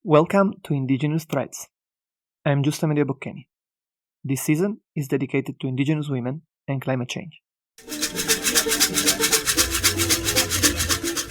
Welcome to Indigenous Threads. I am Giusta Media Boccani. This season is dedicated to Indigenous women and climate change.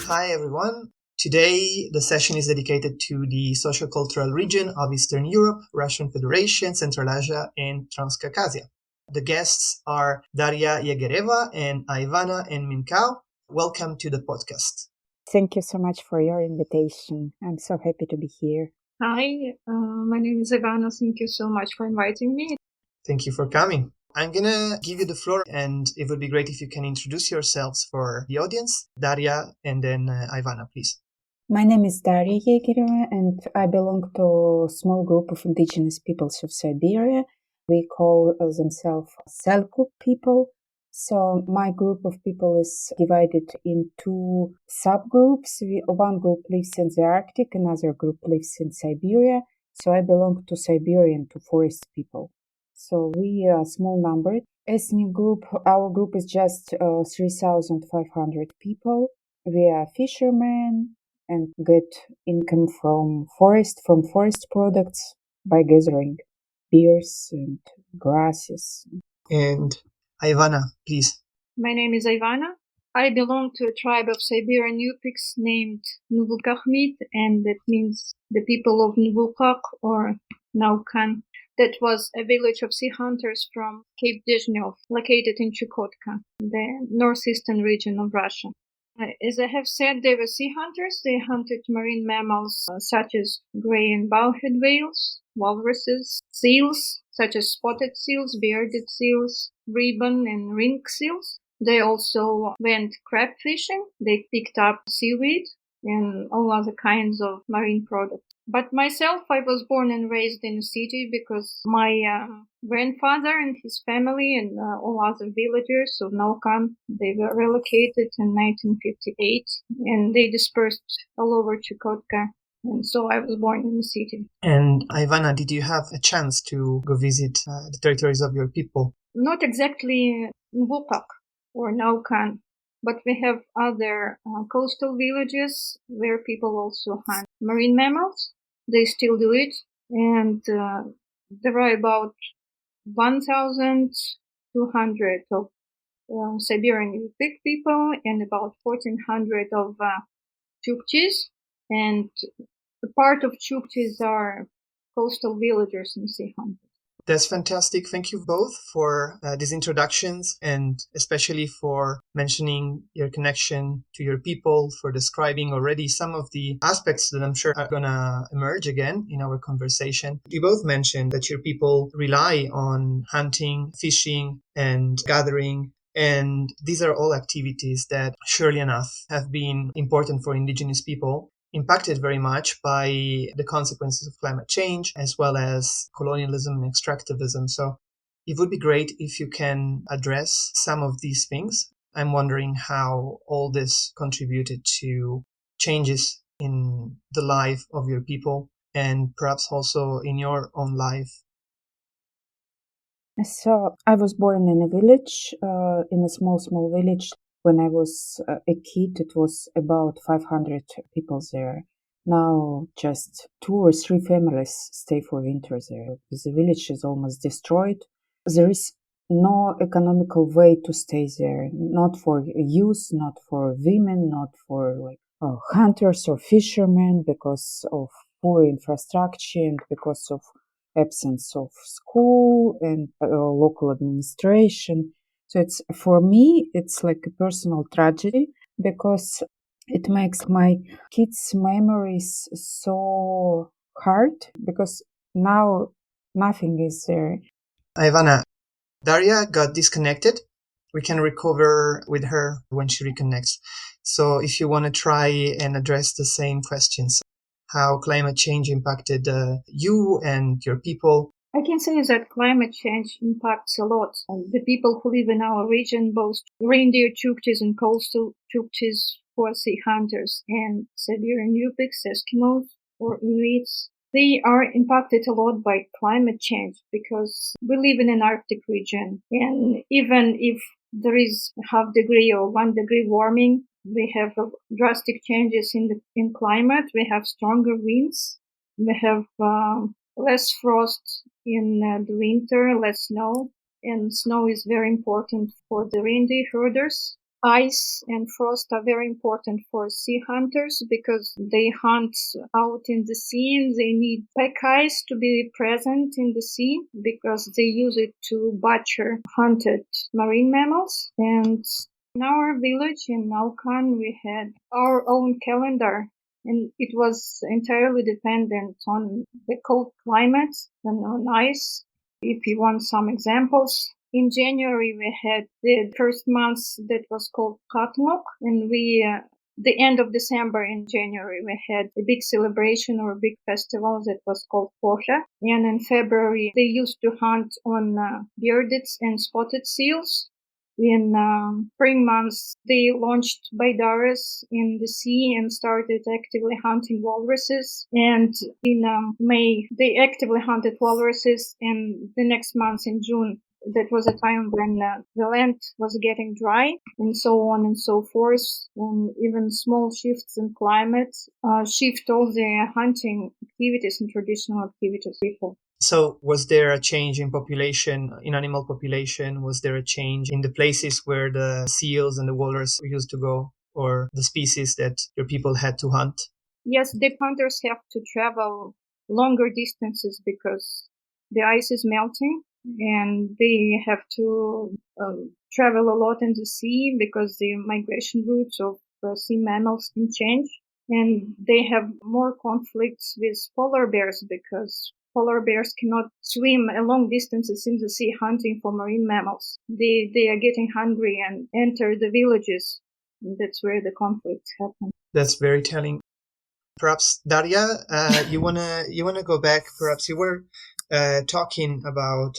Hi everyone. Today the session is dedicated to the socio-cultural region of Eastern Europe, Russian Federation, Central Asia, and Transcaucasia. The guests are Daria, Egereva, and Aivana, Enmynkau. Welcome to the podcast. Thank you so much for your invitation. I'm so happy to be here. Hi, my name is Aivana. Thank you so much for inviting me. Thank you for coming. I'm gonna give you the floor, and it would be great if you can introduce yourselves for the audience. Daria, and then Aivana, please. My name is Daria Egereva, and I belong to a small group of Indigenous Peoples of Siberia. We call themselves Selkup people. So my group of people is divided in two subgroups. One group lives in the Arctic, another group lives in Siberia. So I belong to Siberian, to forest people. So we are a small number. Ethnic group, our group is just 3,500 people. We are fishermen and get income from forest products by gathering beers and grasses. And Aivana, please. My name is Aivana. I belong to a tribe of Siberian Yupiks named Nuvukakhmit, and that means the people of Nuvukak or Naukan. That was a village of sea hunters from Cape Dezhnev, located in Chukotka, the northeastern region of Russia. As I have said, they were sea hunters. They hunted marine mammals such as gray and bowhead whales, walruses, seals such as spotted seals, bearded seals, ribbon and ring seals. They also went crab fishing. They picked up seaweed and all other kinds of marine products. But myself, I was born and raised in a city because my grandfather and his family and all other villagers of Naukan, they were relocated in 1958 and they dispersed all over Chukotka. And so I was born in the city. And Aivana, did you have a chance to go visit the territories of your people? Not exactly Nvukak or Naukan, but we have other coastal villages where people also hunt marine mammals. They still do it, and there are about 1,200 of Siberian Yupik people and about 1,400 of Chukchis, and a part of Chukchis are coastal villagers and sea hunters. That's fantastic. Thank you both for these introductions, and especially for mentioning your connection to your people, for describing already some of the aspects that I'm sure are going to emerge again in our conversation. You both mentioned that your people rely on hunting, fishing, and gathering. And these are all activities that, surely enough, have been important for Indigenous people, impacted very much by the consequences of climate change, as well as colonialism and extractivism. So it would be great if you can address some of these things. I'm wondering how all this contributed to changes in the life of your people and perhaps also in your own life. So I was born in a village, in a small village. When I was a kid, it was about 500 people there. Now just 2 or 3 families stay for winter there. The village is almost destroyed. There is no economical way to stay there, not for youth, not for women, not for hunters or fishermen, because of poor infrastructure and because of absence of school and local administration. So it's, for me, it's like a personal tragedy because it makes my kids' memories so hard because now nothing is there. Aivana, Daria got disconnected. We can recover with her when she reconnects. So if you want to try and address the same questions, how climate change impacted you and your people. I can say that climate change impacts a lot the people who live in our region, both reindeer Chukchis and coastal Chukchis who are sea hunters and Siberian Yupiks, Eskimos or Inuits. They are impacted a lot by climate change because we live in an Arctic region, and even if there is 0.5 degree or 1 degree warming, we have drastic changes in climate. We have stronger winds We have less frost in the winter, less snow, and snow is very important for the reindeer herders. Ice and frost are very important for sea hunters because they hunt out in the sea and they need pack ice to be present in the sea because they use it to butcher hunted marine mammals. And in our village in Naukan, we had our own calendar and it was entirely dependent on the cold climate and on ice. If you want some examples, in January we had the first month that was called Katmok, and the end of December in January we had a big celebration or a big festival that was called Pohja. And in February they used to hunt on bearded and spotted seals. In spring months, they launched Baidaras in the sea and started actively hunting walruses. And in May, they actively hunted walruses. And the next month, in June, that was a time when the land was getting dry, and so on and so forth. And even small shifts in climate shift all the hunting activities and traditional activities people. So was there a change in population, in animal population? Was there a change in the places where the seals and the walrus used to go, or the species that your people had to hunt? Yes, the hunters have to travel longer distances because the ice is melting and they have to travel a lot in the sea because the migration routes of sea mammals can change. And they have more conflicts with polar bears because polar bears cannot swim long distances in the sea hunting for marine mammals. They are getting hungry and enter the villages. And that's where the conflicts happen. That's very telling. Perhaps Daria, you wanna go back? Perhaps you were talking about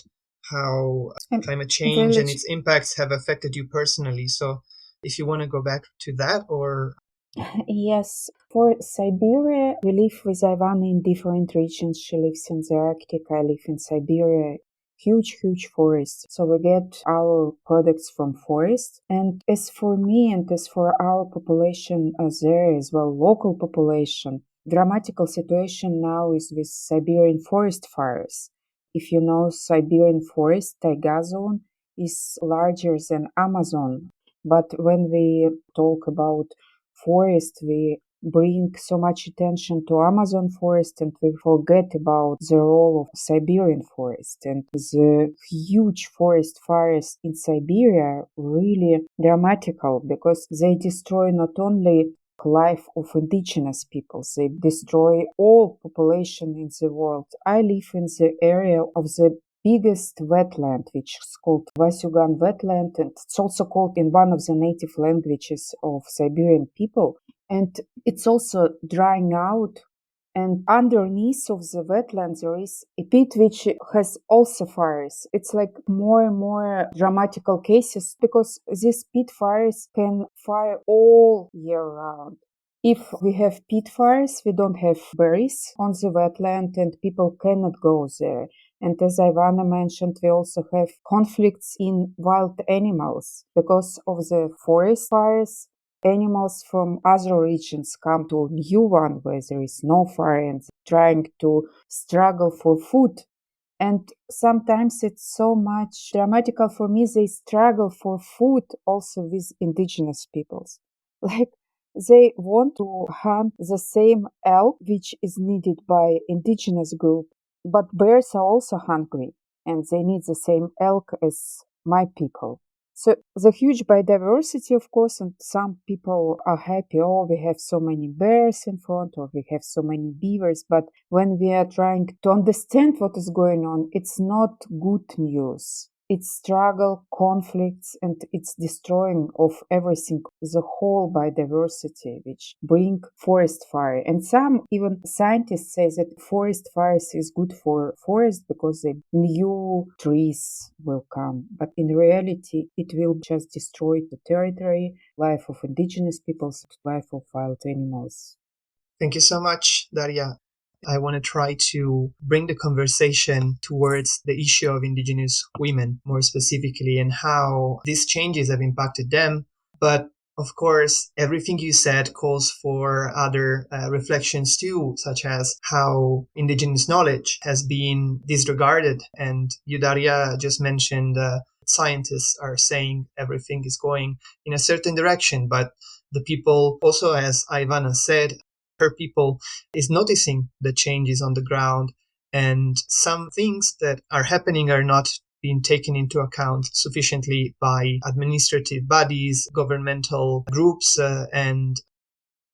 how climate change and its impacts have affected you personally. So, if you want to go back to that, or Yes, for Siberia, we live with Aivana in different regions. She lives in the Arctic, I live in Siberia. Huge forests. So we get our products from forests. And as for me and as for our population there as well, local population, dramatical situation now is with Siberian forest fires. If you know, Siberian forest, taiga zone, is larger than Amazon. But when we talk about forest, we bring so much attention to Amazon forest and we forget about the role of Siberian forest. And the huge forest fires in Siberia are really dramatical because they destroy not only life of indigenous peoples, they destroy all population in the world. I live in the area of the biggest wetland, which is called Vasyugan wetland, and it's also called in one of the native languages of Siberian people. And it's also drying out. And underneath of the wetland, there is a pit which has also fires. It's like more and more dramatical cases because these pit fires can fire all year round. If we have pit fires, we don't have berries on the wetland and people cannot go there. And as Aivana mentioned, we also have conflicts in wild animals because of the forest fires. Animals from other regions come to a new one where there is no fire and trying to struggle for food. And sometimes it's so much dramatical for me, they struggle for food also with indigenous peoples. Like they want to hunt the same elk which is needed by indigenous group, but bears are also hungry and they need the same elk as my people. So the huge biodiversity, of course, and some people are happy, oh, we have so many bears in front or we have so many beavers. But when we are trying to understand what is going on, it's not good news. It's struggle, conflicts, and it's destroying of everything, the whole biodiversity, which bring forest fire. And some even scientists say that forest fires is good for forest because the new trees will come. But in reality, it will just destroy the territory, life of indigenous peoples, life of wild animals. Thank you so much, Daria. I want to try to bring the conversation towards the issue of indigenous women more specifically and how these changes have impacted them. But Of course, everything you said calls for other reflections too, such as how indigenous knowledge has been disregarded. And you, Daria, just mentioned scientists are saying everything is going in a certain direction, but the people also, as Aivana said, her people is noticing the changes on the ground, and some things that are happening are not being taken into account sufficiently by administrative bodies, governmental groups, and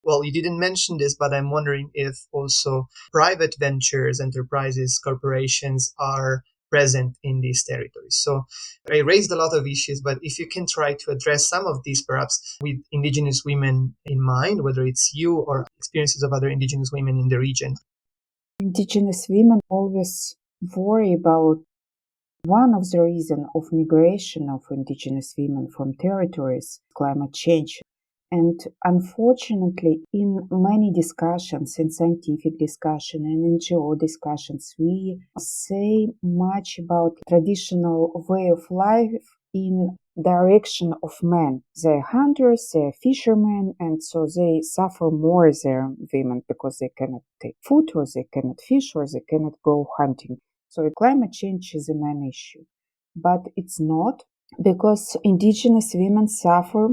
well, you didn't mention this, but I'm wondering if also private ventures, enterprises, corporations are present in these territories. So I raised a lot of issues, but if you can try to address some of these, perhaps with indigenous women in mind, whether it's you or experiences of other indigenous women in the region. Indigenous women always worry about one of the reasons of migration of indigenous women from territories, climate change. And unfortunately, in many discussions, in scientific discussion and NGO discussions, we say much about traditional way of life in direction of men. They're hunters, they're fishermen, and so they suffer more than women because they cannot take food, or they cannot fish, or they cannot go hunting. So climate change is a main issue. But it's not, because indigenous women suffer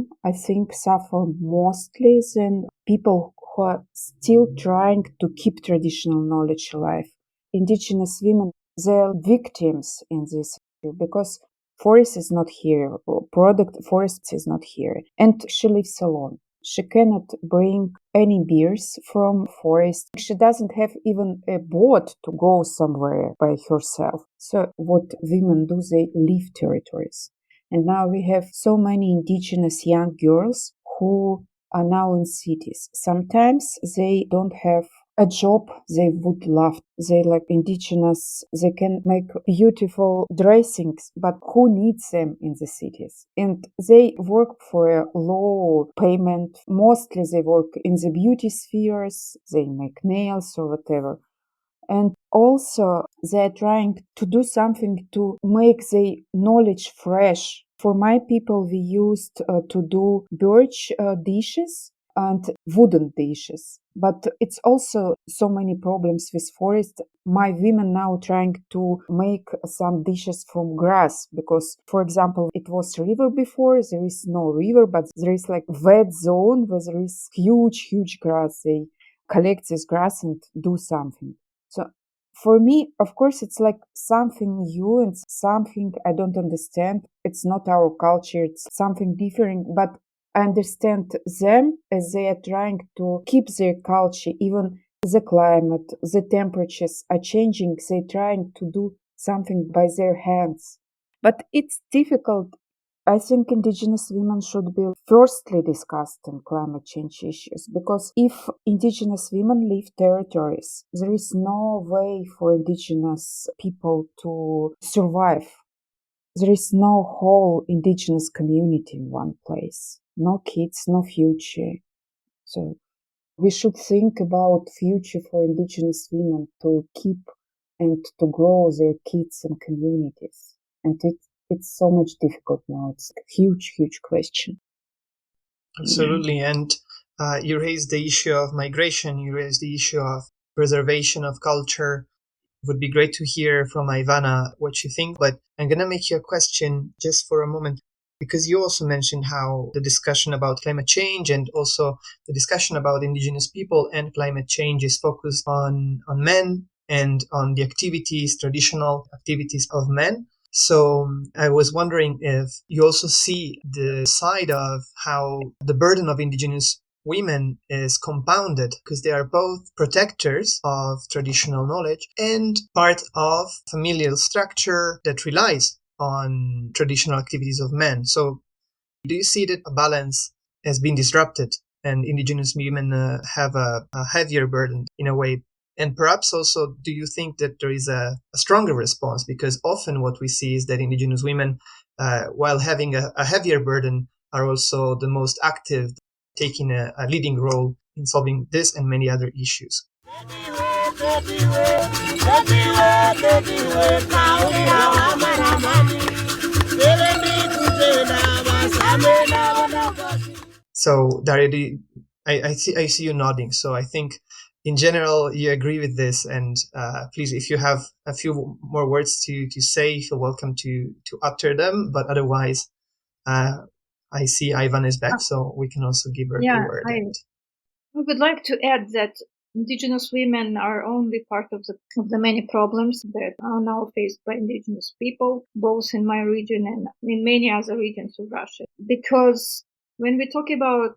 mostly than people who are still trying to keep traditional knowledge alive. Indigenous women, they're victims in this because forest is not here, or forest is not here, and she lives alone. She cannot bring any beers from forest. She doesn't have even a boat to go somewhere by herself. So what women do, they leave territories. And now we have so many indigenous young girls who are now in cities. Sometimes they don't have a job they would love. They like indigenous, they can make beautiful dressings, but who needs them in the cities? And they work for a low payment. Mostly they work in the beauty spheres, they make nails or whatever. And also they're trying to do something to make the knowledge fresh. For my people, we used to do birch dishes and wooden dishes. But it's also so many problems with forest. My women now trying to make some dishes from grass because, for example, it was river before. There is no river, but there is like wet zone where there is huge grass. They collect this grass and do something. So for me, of course, it's like something new and something I don't understand. It's not our culture. It's something different, but I understand them as they are trying to keep their culture. Even the climate, the temperatures are changing. They're trying to do something by their hands. But it's difficult. I think indigenous women should be firstly discussed in climate change issues, because if indigenous women leave territories, there is no way for indigenous people to survive. There is no whole indigenous community in one place. No kids, no future. So we should think about future for indigenous women to keep and to grow their kids and communities. And it's so much difficult now. It's a huge question. Absolutely. And you raised the issue of migration. You raised the issue of preservation of culture. It would be great to hear from Aivana what you think. But I'm going to make you a question just for a moment, because you also mentioned how the discussion about climate change and also the discussion about indigenous people and climate change is focused on men and on the activities, traditional activities of men. So I was wondering if you also see the side of how the burden of indigenous women is compounded, because they are both protectors of traditional knowledge and part of familial structure that relies on traditional activities of men. So do you see that a balance has been disrupted and indigenous women have a heavier burden in a way? And perhaps also, do you think that there is a stronger response? Because often what we see is that indigenous women, while having a heavier burden, are also the most active, taking a leading role in solving this and many other issues. So Daria, I see you nodding. So I think in general you agree with this. And please, if you have a few more words to say, you feel welcome to utter them. But otherwise, I see Ivan is back, so we can also give her the word. I would like to add that Indigenous women are only part of the many problems that are now faced by Indigenous people, both in my region and in many other regions of Russia. Because when we talk about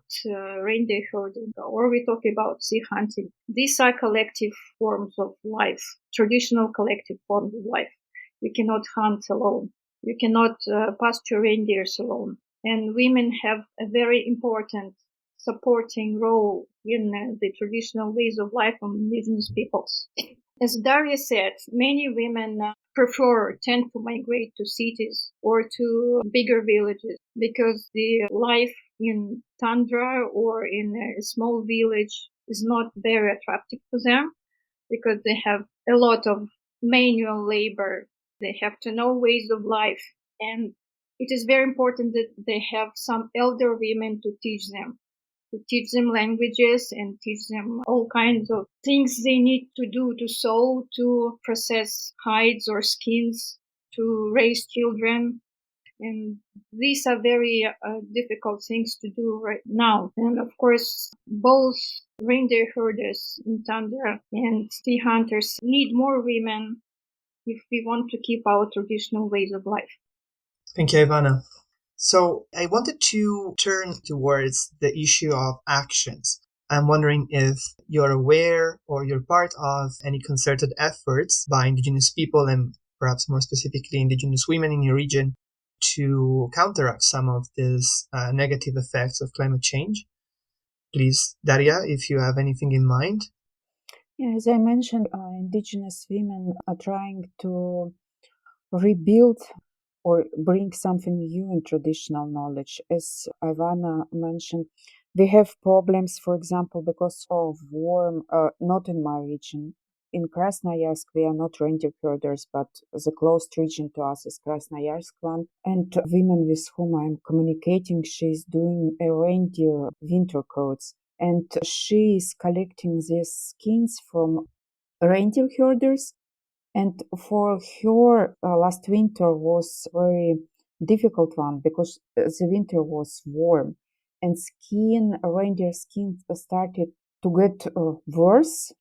reindeer herding or we talk about sea hunting, these are collective forms of life, traditional collective forms of life. You cannot hunt alone. You cannot pasture reindeers alone. And women have a very important supporting role in the traditional ways of life of Indigenous peoples. As Daria said, many women tend to migrate to cities or to bigger villages because the life in tundra or in a small village is not very attractive to them because they have a lot of manual labor. They have to know ways of life, and it is very important that they have some elder women to teach them languages and teach them all kinds of things they need to do to sew, to process hides or skins, to raise children. And these are very difficult things to do right now. And of course, both reindeer herders in tundra and sea hunters need more women if we want to keep our traditional ways of life. Thank you, Ivana. So I wanted to turn towards the issue of actions. I'm wondering if you're aware or you're part of any concerted efforts by Indigenous people and perhaps more specifically Indigenous women in your region to counteract some of these negative effects of climate change. Please, Daria, if you have anything in mind. Yeah, as I mentioned, Indigenous women are trying to rebuild or bring something new in traditional knowledge. As Aivana mentioned, we have problems, for example, because of war, not in my region. In Krasnoyarsk, we are not reindeer herders, but the closest region to us is Krasnoyarsk one. And women with whom I'm communicating, she's doing a reindeer winter coats. And she is collecting these skins from reindeer herders. And for her, last winter was very difficult one because the winter was warm and reindeer skin started to get worse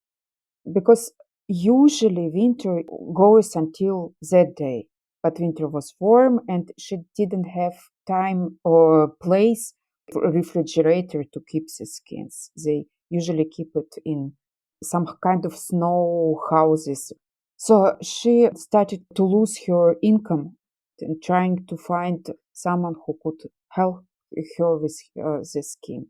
because usually winter goes until that day. But winter was warm and she didn't have time or place for a refrigerator to keep the skins. They usually keep it in some kind of snow houses. So she started to lose her income and trying to find someone who could help her with the skin.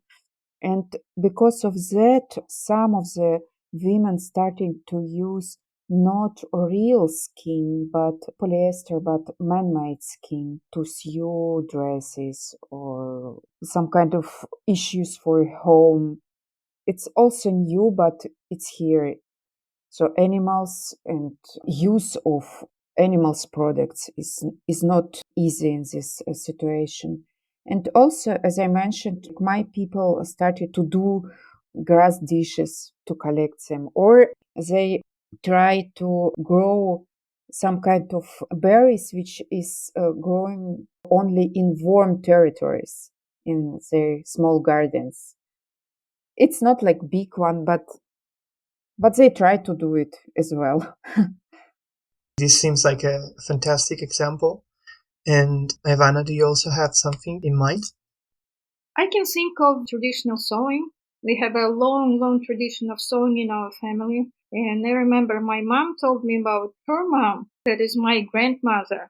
And because of that, some of the women starting to use not real skin, but polyester, but man-made skin to sew dresses or some kind of issues for home. It's also new, but it's here. So animals and use of animals products is not easy in this situation. And also, as I mentioned, my people started to do grass dishes to collect them, or they try to grow some kind of berries which is growing only in warm territories in their small gardens. It's not like big one, but they try to do it as well. This seems like a fantastic example. And Ivana, do you also have something in mind? I can think of traditional sewing. We have a long, long tradition of sewing in our family. And I remember my mom told me about her mom, that is my grandmother.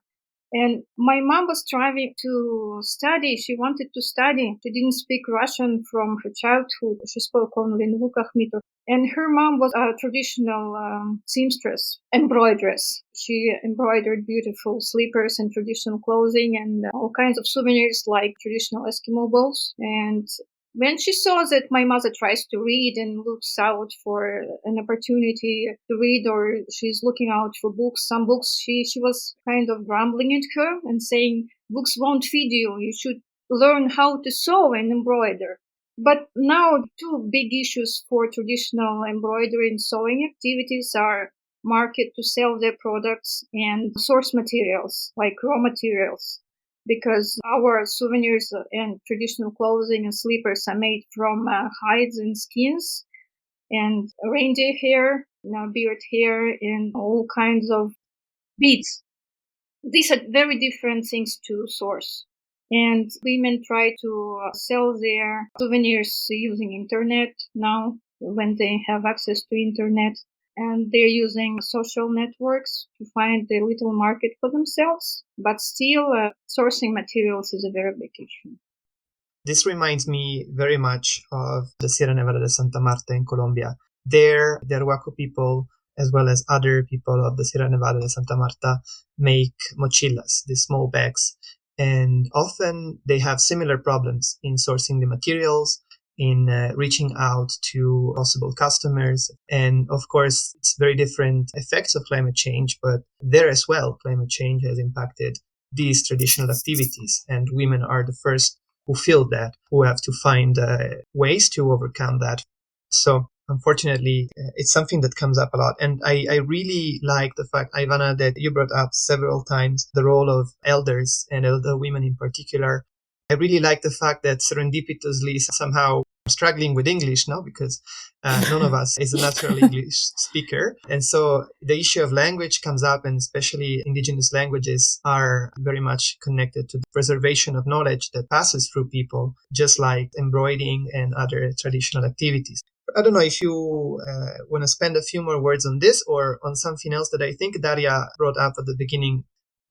And my mom was striving to study. She wanted to study. She didn't speak Russian from her childhood. She spoke only Nvukahmit. And her mom was a traditional seamstress, embroideress. She embroidered beautiful slippers and traditional clothing and all kinds of souvenirs like traditional Eskimo bowls. And when she saw that my mother tries to read and looks out for an opportunity to read, or she's looking out for books, some books, she was kind of grumbling at her and saying, books won't feed you. You should learn how to sew and embroider. But now, two big issues for traditional embroidery and sewing activities are market to sell their products and source materials, like raw materials. Because our souvenirs and traditional clothing and slippers are made from hides and skins and reindeer hair, beard hair, and all kinds of beads. These are very different things to source. And women try to sell their souvenirs using internet now when they have access to internet. And they're using social networks to find a little market for themselves. But still, sourcing materials is a very big issue. This reminds me very much of the Sierra Nevada de Santa Marta in Colombia. There, the Arhuaco people, as well as other people of the Sierra Nevada de Santa Marta, make mochilas, these small bags. And often they have similar problems in sourcing the materials, in reaching out to possible customers. And of course, it's very different effects of climate change, but there as well, climate change has impacted these traditional activities. And women are the first who feel that, who have to find ways to overcome that. So unfortunately, it's something that comes up a lot. And I really like the fact, Aivana, that you brought up several times the role of elders and elder women in particular. I really like the fact that serendipitously somehow struggling with English now because none of us is a natural English speaker. And so the issue of language comes up, and especially indigenous languages are very much connected to the preservation of knowledge that passes through people, just like embroidering and other traditional activities. I don't know if you want to spend a few more words on this or on something else that I think Daria brought up at the beginning,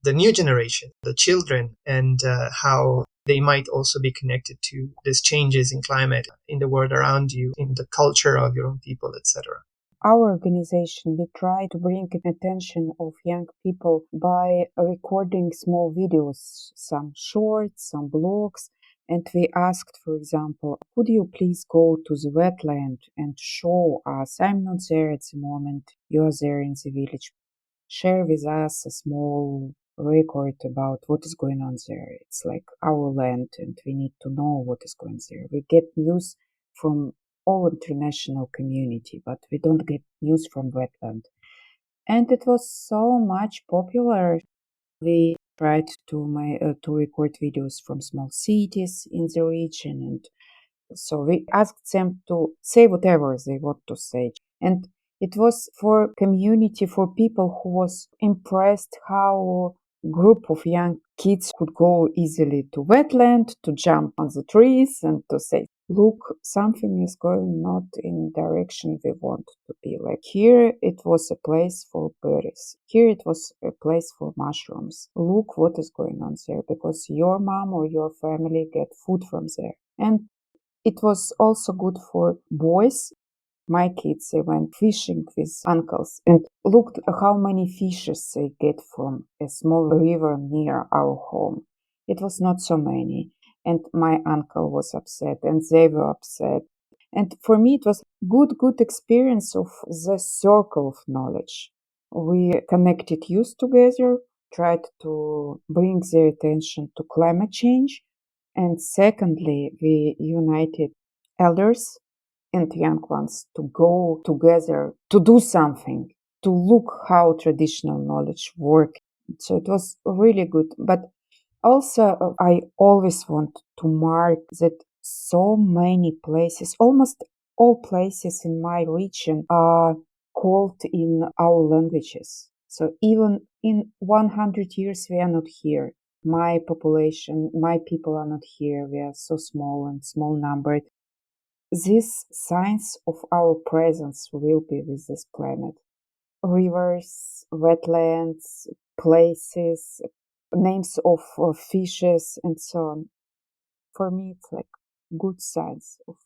the new generation, the children, and how they might also be connected to these changes in climate in the world around you, in the culture of your own people, etc. Our organization, we try to bring attention of young people by recording small videos, some shorts, some blogs. And we asked, for example, could you please go to the wetland and show us? I'm not there at the moment. You're there in the village. Share with us a small record about what is going on there. It's like our land and we need to know what is going there. We get news from all international community, but we don't get news from wetland. And it was so much popular. We tried to record videos from small cities in the region, and so we asked them to say whatever they want to say. And it was for community, for people who was impressed how group of young kids could go easily to wetland, to jump on the trees and to say, look, something is going not in direction we want to be. Like here it was a place for berries. Here it was a place for mushrooms. Look what is going on there because your mom or your family get food from there. And it was also good for boys. My kids, they went fishing with uncles and looked how many fishes they get from a small river near our home. It was not so many. And my uncle was upset and they were upset. And for me, it was good experience of the circle of knowledge. We connected youth together, tried to bring their attention to climate change. And secondly, we united elders and young ones to go together to do something, to look how traditional knowledge works. So it was really good. But also, I always want to mark that so many places, almost all places in my region are called in our languages. So even in 100 years, we are not here. My population, my people are not here. We are so small and small numbered. These signs of our presence will be with this planet. Rivers, wetlands, places, names of fishes, and so on. For me, it's like good signs of.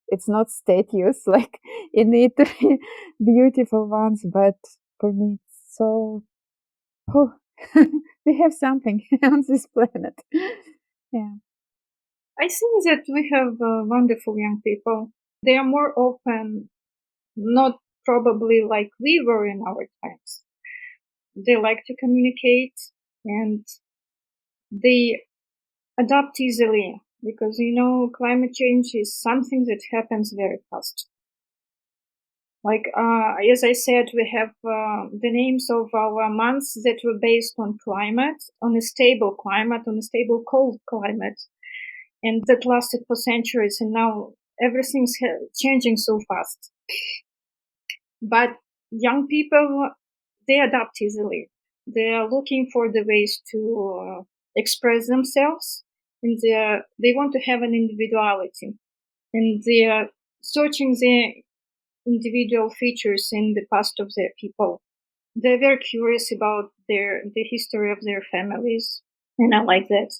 It's not statues like in Italy, beautiful ones, but for me, it's so. Oh, we have something on this planet. Yeah. I think that we have wonderful young people. They are more open, not probably like we were in our times. They like to communicate and they adapt easily. because, climate change is something that happens very fast. Like, as I said, we have the names of our months that were based on climate, on a stable climate, on a stable cold climate. And that lasted for centuries, and now everything's changing so fast. But young people, they adapt easily. They are looking for the ways to express themselves, and they want to have an individuality. And they are searching their individual features in the past of their people. They're very curious about the history of their families, and I like that.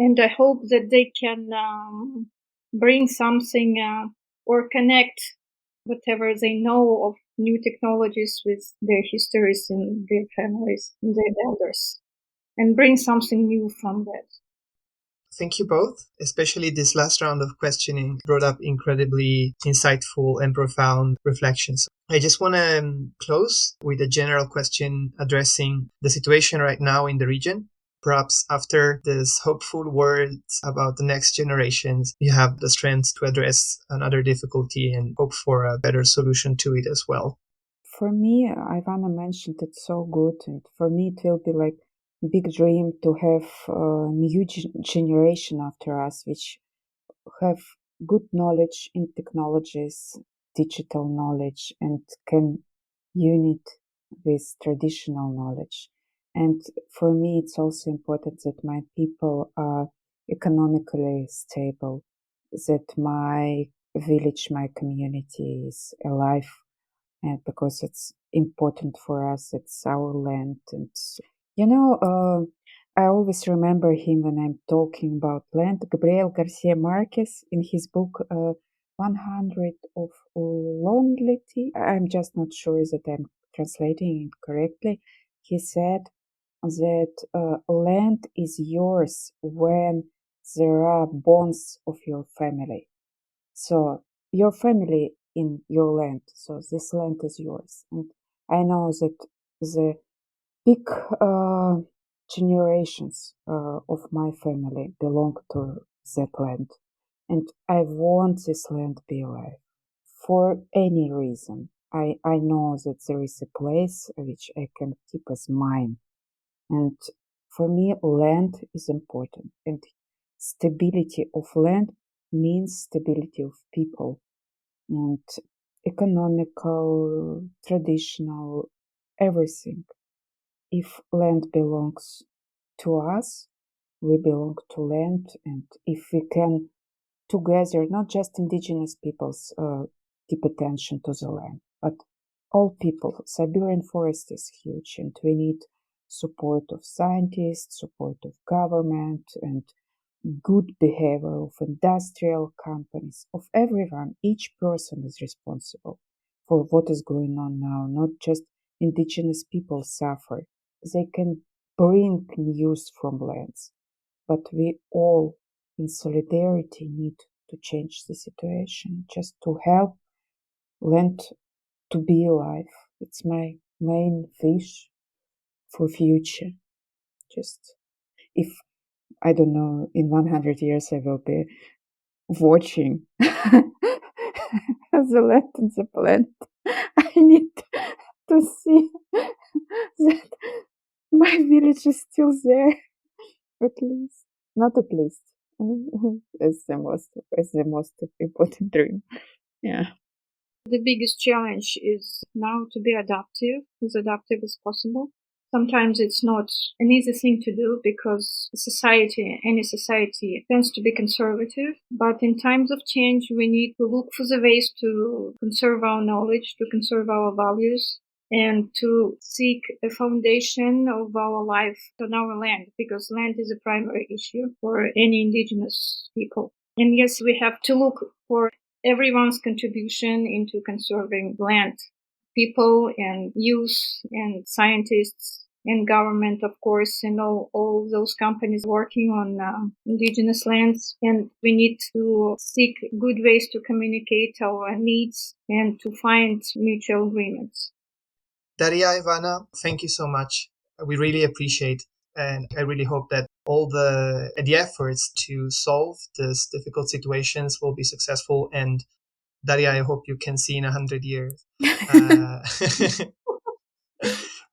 And I hope that they can bring something or connect whatever they know of new technologies with their histories and their families and their elders, and bring something new from that. Thank you both. Especially this last round of questioning brought up incredibly insightful and profound reflections. I just want to close with a general question addressing the situation right now in the region. Perhaps after these hopeful words about the next generations, you have the strength to address another difficulty and hope for a better solution to it as well. For me, Aivana mentioned it so good, and for me it will be like a big dream to have a new generation after us, which have good knowledge in technologies, digital knowledge, and can unite with traditional knowledge. And for me, it's also important that my people are economically stable, that my village, my community is alive, and because it's important for us, it's our land. And I always remember him when I'm talking about land. Gabriel Garcia Marquez, in his book 100 of Lonely, I'm just not sure that I'm translating it correctly. He said that land is yours when there are bonds of your family. So your family in your land, so this land is yours. And I know that the big generations of my family belong to that land, and I want this land be alive for any reason. I know that there is a place which I can keep as mine, and for me land is important, and stability of land means stability of people, and economical, traditional, everything. If land belongs to us, we belong to land, and if we can together, not just indigenous peoples, keep attention to the land, but all people. Siberian forest is huge, and we need support of scientists, support of government, and good behavior of industrial companies, of everyone. Each person is responsible for what is going on now. Not just indigenous people suffer. They can bring news from lands, but we all in solidarity need to change the situation, just to help land to be alive. It's my main wish for future. Just if, I don't know, in 100 years I will be watching the land and the planet, I need to see that my village is still there, at least. Not at least. It's the most important dream. Yeah. The biggest challenge is now to be adaptive, as adaptive as possible. Sometimes it's not an easy thing to do because any society tends to be conservative. But in times of change, we need to look for the ways to conserve our knowledge, to conserve our values, and to seek a foundation of our life on our land, because land is a primary issue for any indigenous people. And yes, we have to look for everyone's contribution into conserving land. People and youth and scientists and government, of course, and all those companies working on indigenous lands. And we need to seek good ways to communicate our needs and to find mutual agreements. Daria, Ivana, thank you so much. We really appreciate And I really hope that all the efforts to solve these difficult situations will be successful. And Daria, I hope you can see in 100 years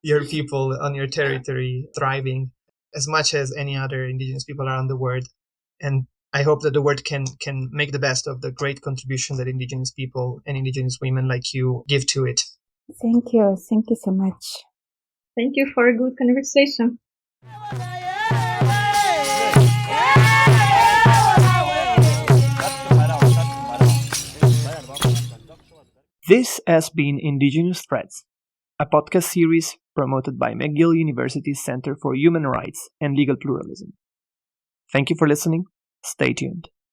your people on your territory thriving as much as any other indigenous people around the world. And I hope that the world can make the best of the great contribution that indigenous people and indigenous women like you give to it. Thank you. Thank you so much. Thank you for a good conversation. This has been Indigenous Threads, a podcast series promoted by McGill University's Center for Human Rights and Legal Pluralism. Thank you for listening. Stay tuned.